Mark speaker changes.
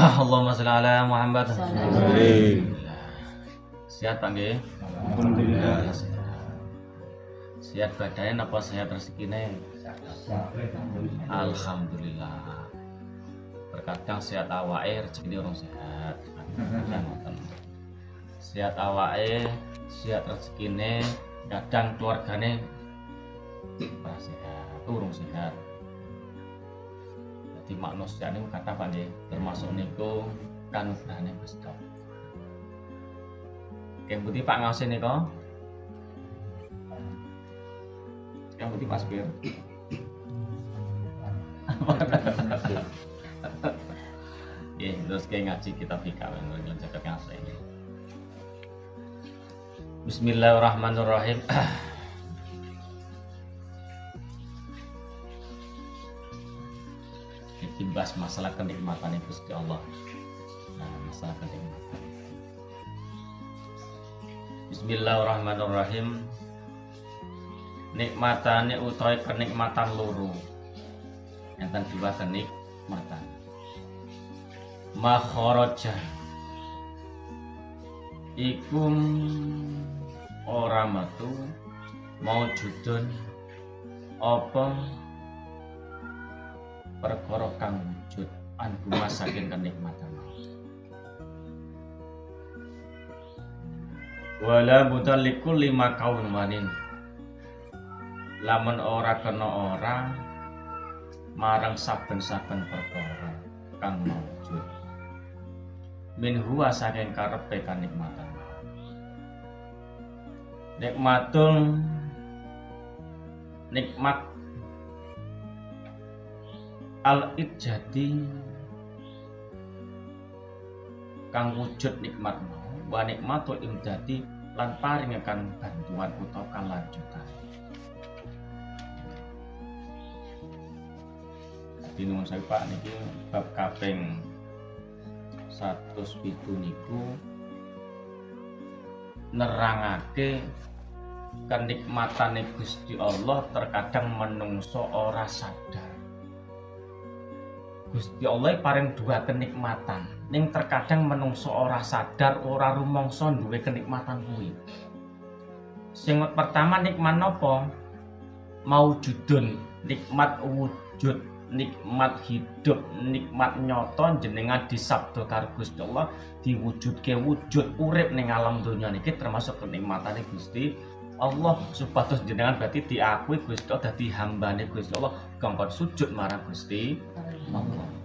Speaker 1: Allahumma sholli ala Muhammad. Sehat Pak nggih? Alhamdulillah. Sehat badannya apa sehat rezekine? Alhamdulillah. Terkadang sehat awake rezekine orang sehat. Sehat awake, sehat rezekine, kadang keluargane ora sehat, urung sehat. Jadi manusia niku kata Pak nggih, termasuk niku kanugrahane Gusti. Yang putih Pak ngaosin niku. Yang putih Pak Spir. Ya, terus kayak ngaji kita fikah menurut cakap ngasih ini. Bismillahirrahmanirrahim. Kita bahas masalah kenikmatan Gusti Allah. Nah, masalah kenikmatan. Bismillahirrahmanirrahim. Nikmatane utawi kenikmatan loro. Enten dua kenikmatan. Makharaja iku ora metu maujudun apa perkara kang wujud anggumas saking kenikmatan. Wala budalikul lima kaun manin. Lamun ora kena ora marang saben-saben perkara kang maujud min huwa saking karepe kanikmatan. Nikmat al-ijadi kang wujud nikmat mau wa nikmatul imdadi lan paringaken bantuan utawa kalanjutan. Jadi nuwun sewu Pak niki bab kaping 107 niku nerangake kenikmatane Gusti Allah terkadang menungso ora sadar. Gusti Allah paring dua kenikmatan ning terkadang menungso ora sadar, ora rumangsa duwe kenikmatan kuwi. Sing pertama nikmat napa? Maujudun, nikmat wujud, nikmat hidup, nikmat nyoto jenengan disabda karo Gusti Allah diwujudke wujud urip ning alam donya niki termasuk kenikmatane Gusti Allah supados jenengan berarti diakui Gusti Allah dadi hambane Gusti Allah kongkon sujud marang Gusti Allah.